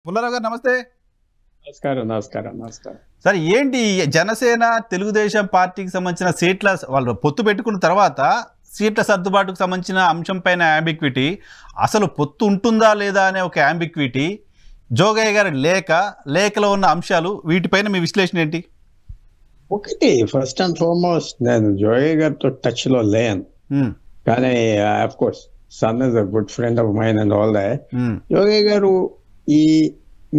పుల్లారావు గారు నమస్తే. నమస్కారం నమస్కారం నమస్కారం సార్ ఏంటి జనసేన తెలుగుదేశం పార్టీకి సంబంధించిన సీట్ల వాళ్ళు పొత్తు పెట్టుకున్న తర్వాత సీట్ల సర్దుబాటుకు సంబంధించిన అంశం పైన యాంబిక్విటీ, అసలు పొత్తు ఉంటుందా లేదా అనే ఒక యాంబిక్విటీ, జోగయ్య గారి లేఖలో ఉన్న అంశాలు, వీటిపైన మీ విశ్లేషణ ఏంటి? ఒకటి ఫస్ట్ అండ్ ఫార్మోస్ట్ నేను జోగయ్య గారితో టచ్ లో లేను, కానీ of course son is a good friend of mine and all that. Jogayya గారు ఈ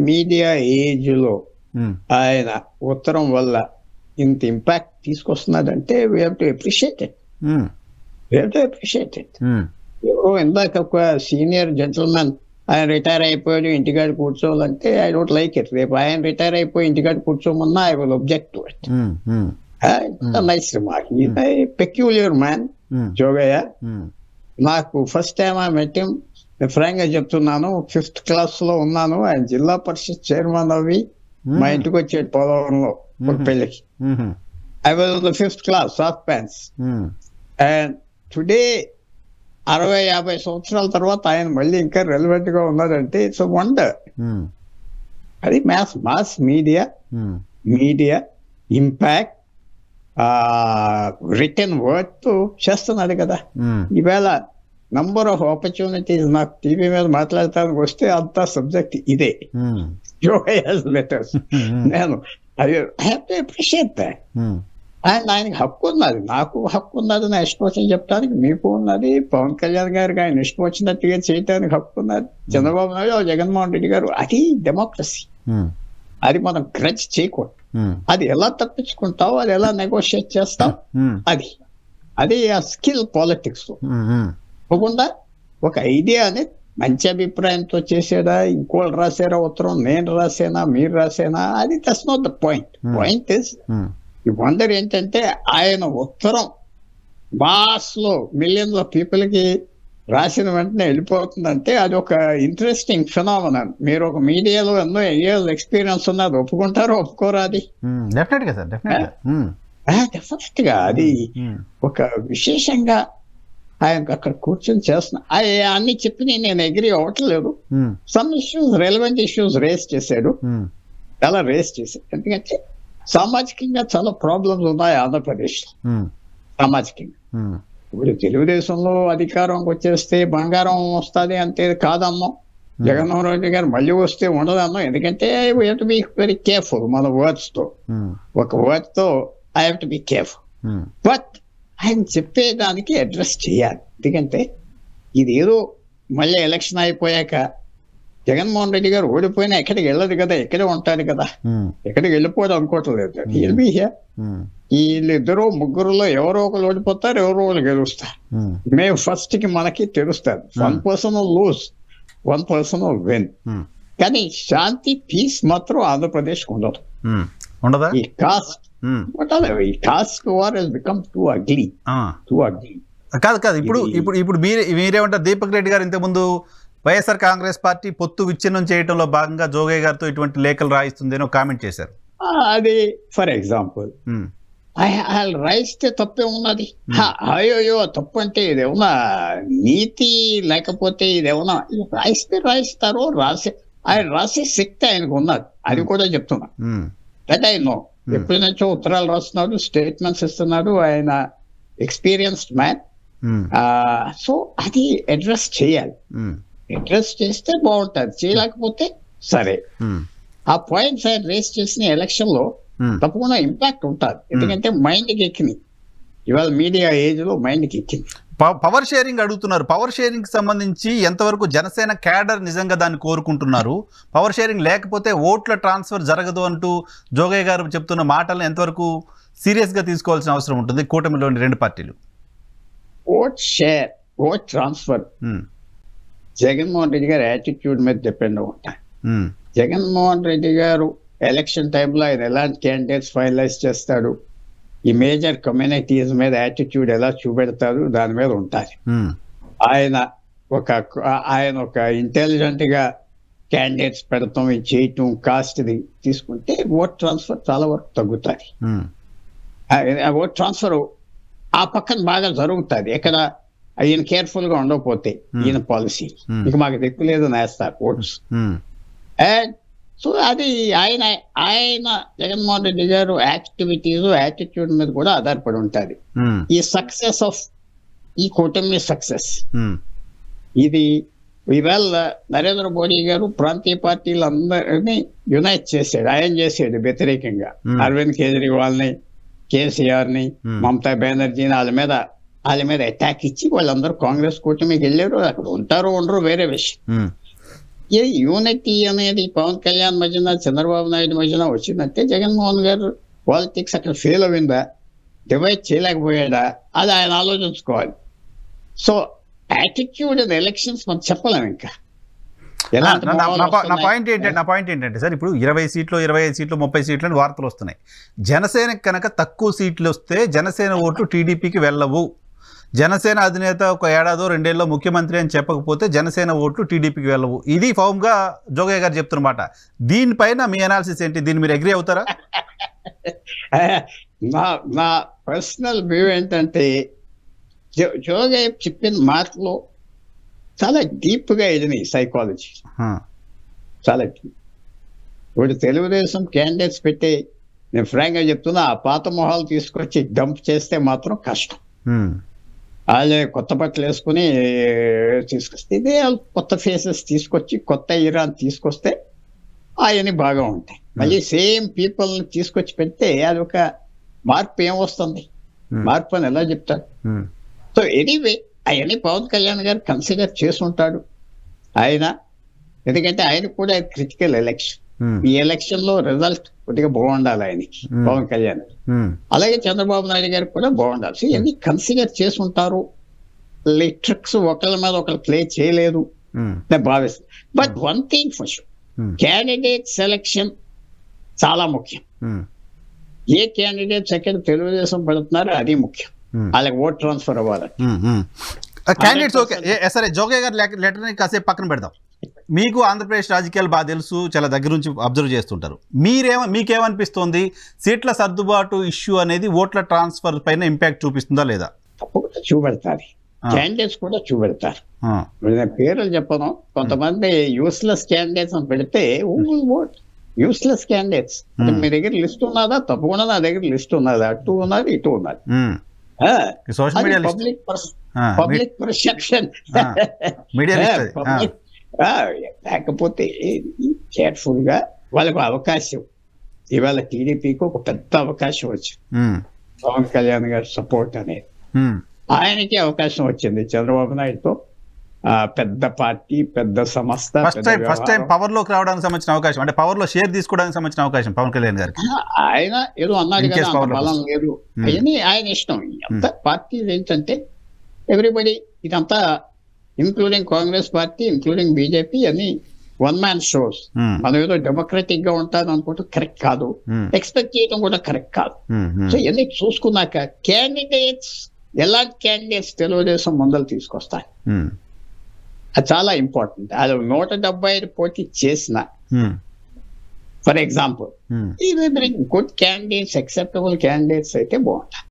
మీడియా ఏజ్ లో ఆయన ఉత్తరం వల్ల ఇంత ఇంపాక్ట్ తీసుకొస్తున్నాడంటే we have to appreciate it. ఇందాక ఒక సీనియర్ జెంటల్మెన్ ఆయన రిటైర్ అయిపోయాడు ఇంటికాడ కూర్చోవాలంటే ఐ డోంట్ లైక్ ఇట్. రేపు ఆయన రిటైర్ అయిపోయి ఇంటికాడ కూర్చోమన్నా I will object to it. Nice remark. Peculiar man Jogayya. నాకు first time I met him, frank గా చెప్తున్నాను, 5th క్లాస్ లో ఉన్నాను, ఆయన జిల్లా పరిషత్ చైర్మన్ అవి మా ఇంటికి వచ్చాడు పోలవరంలో ఒక పెళ్లికి. I was the 5th class, సాఫ్ట్ ప్యాన్స్. అండ్ టుడే 60-50 సంవత్సరాల తర్వాత ఆయన మళ్ళీ ఇంకా రెలవెంట్ గా ఉన్నాడంటే ఇట్స్ వండర్. అది mass media impact written word తో చేస్తున్నాడు కదా. ఈవేళ నంబర్ ఆఫ్ ఆపర్చునిటీస్ నాకు టీవీ మీద మాట్లాడటానికి వస్తే అంతా సబ్జెక్ట్ ఇదే, జోగయ్యస్ లెటర్స్. నేను I have to appreciate that. And ఆయనకి హక్కు ఉన్నది, నాకు హక్కు ఉన్నది నా ఇష్టం వచ్చిన చెప్పడానికి, మీకు ఉన్నది, పవన్ కళ్యాణ్ గారికి ఆయన ఇష్టం వచ్చినట్టుగా చేయటానికి హక్కు ఉన్నది, చంద్రబాబు నాయుడు జగన్మోహన్ రెడ్డి గారు. అది డెమోక్రసీ. అది మనం గ్రడ్జ్ చేయకూడదు. అది ఎలా తప్పించుకుంటావు, అది ఎలా నెగోషియేట్ చేస్తావు, అది ఆ స్కిల్ పాలిటిక్స్. తప్పకుండా ఒక ఐడియాని మంచి అభిప్రాయంతో చేసేదా, ఇంకోళ్ళు రాసారా ఉత్తరం, నేను రాసేనా, మీరు రాసేనా, అది that's not the point. Point is ఈ వండర్ ఏంటంటే ఆయన ఉత్తరం మాస్ లో మిలియన్స్ ఆఫ్ పీపుల్ కి రాసిన వెంటనే వెళ్ళిపోతుందంటే అది ఒక ఇంట్రెస్టింగ్ ఫినామినన్. మీరు ఒక మీడియాలో ఎన్నో ఇయర్స్ ఎక్స్పీరియన్స్ ఉన్నది, ఒప్పుకుంటారో ఒప్పుకోరా? అది డెఫినెట్ గా అది ఒక విశేషంగా ఆయన అక్కడ కూర్చొని చేస్తున్నా. అన్ని చెప్పి నేను అగ్రీ అవ్వట్లేదు. Some issues, relevant issues raise చేశాడు, చాలా రేస్ చేశాడు. ఎందుకంటే సామాజికంగా చాలా ప్రాబ్లమ్స్ ఉన్నాయి ఆంధ్రప్రదేశ్ లో. సామాజికంగా ఇప్పుడు తెలుగుదేశంలో అధికారంకి వచ్చేస్తే బంగారం వస్తుంది అంతే కాదన్నాం, జగన్మోహన్ రెడ్డి గారు మళ్ళీ వస్తే ఉండదన్నాం. ఎందుకంటే we have to be very careful మన వర్డ్స్ తో. ఒక వర్డ్ తో I have to be careful. But ఆయన చెప్పేదానికి అడ్రస్ చేయాలి. ఎందుకంటే ఇది ఏదో మళ్ళీ ఎలక్షన్ అయిపోయాక జగన్మోహన్ రెడ్డి గారు ఓడిపోయినా ఎక్కడికి వెళ్ళదు కదా, ఎక్కడే ఉంటాడు కదా, ఎక్కడికి వెళ్ళిపోదు అనుకోవట్లేదు. వీళ్ళిద్దరు ముగ్గురులో ఎవరో ఒకరు ఓడిపోతారు, ఎవరో ఒకరు గెలుస్తారు. మే 1st కి మనకి తెలుస్తారు. 1 person లూజ్, 1 person విన్. కానీ శాంతి, పీస్ మాత్రం ఆంధ్రప్రదేశ్ ఉండదు. ఈ cost war has become two ugly. కాదు ఇప్పుడు మీరేమంటారు? దీపక్ రెడ్డి గారు ఇంతకుముందు వైఎస్ఆర్ కాంగ్రెస్ పార్టీ పొత్తు విచ్ఛిన్నం చేయడంలో భాగంగా జోగయ్య గారితో ఇటువంటి లేఖలు రాయిస్తుంది అని కామెంట్ చేశారు. అది ఫర్ ఎగ్జాంపుల్ రాయిస్తే తప్పే ఉన్నది. అయ్యో తప్పు అంటే ఇదేమన్నా నీతి లేకపోతే ఇదేమన్నా రాయిస్తారు. ఆయన రాసే శక్తి ఆయనకు ఉన్నది, అది కూడా చెప్తున్నా. That I know. ఎప్పటి నుంచో ఉత్తరాలు రాస్తున్నాడు, స్టేట్మెంట్స్ ఇస్తున్నాడు. ఆయన ఎక్స్పీరియన్స్డ్ మ్యాన్. సో అది అడ్రస్ చేయాలి. అడ్రస్ చేస్తే బాగుంటుంది, చేయలేకపోతే సరే. ఆ పాయింట్స్ ఆయన రేస్ చేసిన ఎలక్షన్ లో తప్పకుండా ఇంపాక్ట్ ఉంటుంది. ఎందుకంటే మైండ్కి ఎక్కింది, ఇవాళ మీడియా ఏజ్ లో మైండ్కి ఎక్కింది. పవర్ షేరింగ్ అడుగుతున్నారు. పవర్ షేరింగ్ సంబంధించి ఎంతవరకు జనసేన క్యాడర్ నిజంగా దాన్ని కోరుకుంటున్నారు? పవర్ షేరింగ్ లేకపోతే ఓట్ల ట్రాన్స్ఫర్ జరగదు అంటూ జోగయ్య గారు చెప్తున్న మాటలను ఎంతవరకు సీరియస్ గా తీసుకోవాల్సిన అవసరం ఉంటుంది కూటమిలోని 2 పార్టీలు? ఓట్ ట్రాన్స్ఫర్ జగన్మోహన్ రెడ్డి గారి యాటిట్యూడ్ మీద డిపెండ్ ఉంటాయి. జగన్మోహన్ రెడ్డి గారు ఎలక్షన్ టైంలో ఆయన ఎలాంటి క్యాండిడేట్స్ ఫైనలైజ్ చేస్తాడు, ఈ మేజర్ కమ్యూనిటీస్ మీద యాటిట్యూడ్ ఎలా చూపెడతారు, దాని మీద ఉంటారు. ఆయన ఒక ఇంటెలిజెంట్ గా క్యాండిడేట్స్ పెడతాం, ఇది చేయటం, కాస్ట్ ఇది తీసుకుంటే ఓట్ ట్రాన్స్ఫర్ చాలా వరకు తగ్గుతుంది. ఓట్ ట్రాన్స్ఫర్ ఆ పక్కన బాగా జరుగుతుంది. ఎక్కడ ఈయన కేర్ఫుల్ గా ఉండకపోతే ఈయన పాలసీ ఇక మాకు దిక్కు లేదు నేస్తారు ఓట్స్. అండ్ సో అది ఆయన ఆయన జగన్మోహన్ రెడ్డి గారు యాక్టివిటీస్ యాటిట్యూడ్ మీద కూడా ఆధారపడి ఉంటుంది. ఈ సక్సెస్ ఆఫ్ ఈ కూటమి సక్సెస్ ఇది ఈవేళ నరేంద్ర మోడీ గారు ప్రాంతీయ పార్టీలందరినీ యునైట్ చేశాడు, ఆయన చేసాడు వ్యతిరేకంగా. అరవింద్ కేజ్రీవాల్ ని, కేసీఆర్ ని, మమతా బెనర్జీని వాళ్ళ మీద అటాక్ ఇచ్చి వాళ్ళందరూ కాంగ్రెస్ కూటమికి వెళ్ళారు. అక్కడ ఉంటారో ఉండరు వేరే విషయం. ఈ యూనిటీ అనేది పవన్ కళ్యాణ్ మధ్యన చంద్రబాబు నాయుడు మధ్యన వచ్చిందంటే జగన్మోహన్ గారు పాలిటిక్స్ అక్కడ ఫెయిల్ అయిందా, డివైడ్ చేయలేకపోయాడా, అది ఆయన ఆలోచించుకోవాలి. సో యాటిట్యూడ్ ఇన్ ఎలక్షన్స్ మనం చెప్పలేము. ఇంకా నా పాయింట్ ఏంటంటే సార్, ఇప్పుడు 20 సీట్లు 25 సీట్లు 30 సీట్లు అని వార్తలు వస్తున్నాయి. జనసేనకి కనుక తక్కువ సీట్లు వస్తే జనసేన ఓట్లు టీడీపీకి వెళ్ళవు. జనసేన అధినేత ఒక ఏడాదో 2 ఏళ్ళలో ముఖ్యమంత్రి అని చెప్పకపోతే జనసేన ఓట్లు టీడీపీకి వెళ్ళవు. ఇది ఫౌమ్గా జోగయ్య గారు చెప్తున్నమాట. దీనిపైన మీ అనాలిసిస్ ఏంటి? దీన్ని మీరు అగ్రీ అవుతారా? నా పర్సనల్ వ్యూ ఏంటంటే జోగయ్య చెప్పిన మాటలు చాలా డీప్గా వెళ్ళినాయి సైకాలజీ, చాలా డీప్. ఇప్పుడు తెలుగుదేశం క్యాండిడేట్స్ పెట్టి నేను ఫ్రాంక్గా చెప్తున్నా, ఆ పాత మొహాలు తీసుకొచ్చి డంప్ చేస్తే మాత్రం కష్టం. వాళ్ళే కొత్త బట్టలు వేసుకుని తీసుకొస్తే, ఇదే కొత్త ఫేసెస్ తీసుకొచ్చి కొత్త ఇరాన్ తీసుకొస్తే అవన్నీ బాగా ఉంటాయి. మళ్ళీ సేమ్ పీపుల్ తీసుకొచ్చి పెడితే అది ఒక మార్పు ఏమొస్తుంది? మార్పు అని ఎలా చెప్తారు? సో ఎనీవే అవన్నీ పవన్ కళ్యాణ్ గారు కన్సిడర్ చేసుంటాడు ఆయన, ఎందుకంటే ఆయన కూడా క్రిటికల్ ఎలక్షన్. ఈ ఎలక్షన్ లో రిజల్ట్ కొద్దిగా బాగుండాలి ఆయనకి, పవన్ కళ్యాణ్. అలాగే చంద్రబాబు నాయుడు గారికి కూడా బాగుండాలి. సో ఇవన్నీ కన్సిడర్ చేసుంటారు. ట్రిక్స్ ఒకళ్ళ మీద ఒకళ్ళు ప్లే చేయలేదు నేను భావిస్తాను. But one thing for sure, candidate selection చాలా ముఖ్యం. ఏ క్యాండిడేట్స్ ఎక్కడ తెలుగుదేశం పెడుతున్నారో అది ముఖ్యం. వాళ్ళకి ఓట్ ట్రాన్స్ఫర్ అవ్వాలి. క్యాండిడేట్స్ ఓకే సరే, జోగయ్య గారు లెటర్ని కాసేపు పక్కన పెడదాం. మీకు ఆంధ్రప్రదేశ్ రాజకీయాలు బాగా తెలుసు, చాలా దగ్గర నుంచి అబ్జర్వ్ చేస్తుంటారు. మీకేమనిపిస్తోంది? సీట్ల సర్దుబాటు ఇష్యూ అనేది ఓట్ల ట్రాన్స్ఫర్ పైన ఇంపాక్ట్ చూపిస్తుందా లేదా? తప్పకుండా చూపెడతారు, క్యాండిడేట్స్ కూడా చూపెడతారు. నేను పేర్లు చెప్పను, కొంతమంది యూస్లెస్ క్యాండిడేట్స్ అని పెడితే ఓట్ యూస్లెస్ క్యాండిడేట్స్. మీ దగ్గర లిస్ట్ ఉన్నదా? తప్పకుండా నా దగ్గర లిస్ట్ ఉన్నదా? అటు ఉన్నది ఇటు ఉన్నది. Public perception. లేకపోతే కేర్ఫుల్ గా వాళ్ళకు అవకాశం. ఇవాళ టీడీపీకి ఒక పెద్ద అవకాశం వచ్చింది, పవన్ కళ్యాణ్ గారి సపోర్ట్ అనేది. ఆయనకి అవకాశం వచ్చింది చంద్రబాబు నాయుడుతో. పెద్ద పార్టీ, పెద్ద సంస్థ, ఫస్ట్ టైం పవర్ లోకి రావడానికి సంబంధించిన అవకాశం, అంటే పవర్ లో షేర్ తీసుకోవడానికి సంబంధించిన అవకాశం పవన్ కళ్యాణ్ గారికి. ఆయన ఏదో అన్నాడు కదా, బలం లేదు అని. ఆయన ఇష్టం. అంత పార్టీ ఏంటంటే ఎవ్రీబడి, ఇదంతా including Congress party, including BJP అని వన్ మ్యాన్ షోస్. మనం ఏదో డెమోక్రటిక్ గా ఉంటాను అనుకుంటే కరెక్ట్ కాదు, ఎక్స్పెక్ట్ చేయడం కూడా కరెక్ట్ కాదు. సో ఇవన్నీ చూసుకున్నాక క్యాండిడేట్స్, ఎలాంటి క్యాండిడేట్స్ తెలుగుదేశం ముందలు తీసుకొస్తాయి అది చాలా ఇంపార్టెంట్. అది 175 పోటీ చేసిన, for example, good candidates, acceptable candidates అయితే బాగుంటాయి.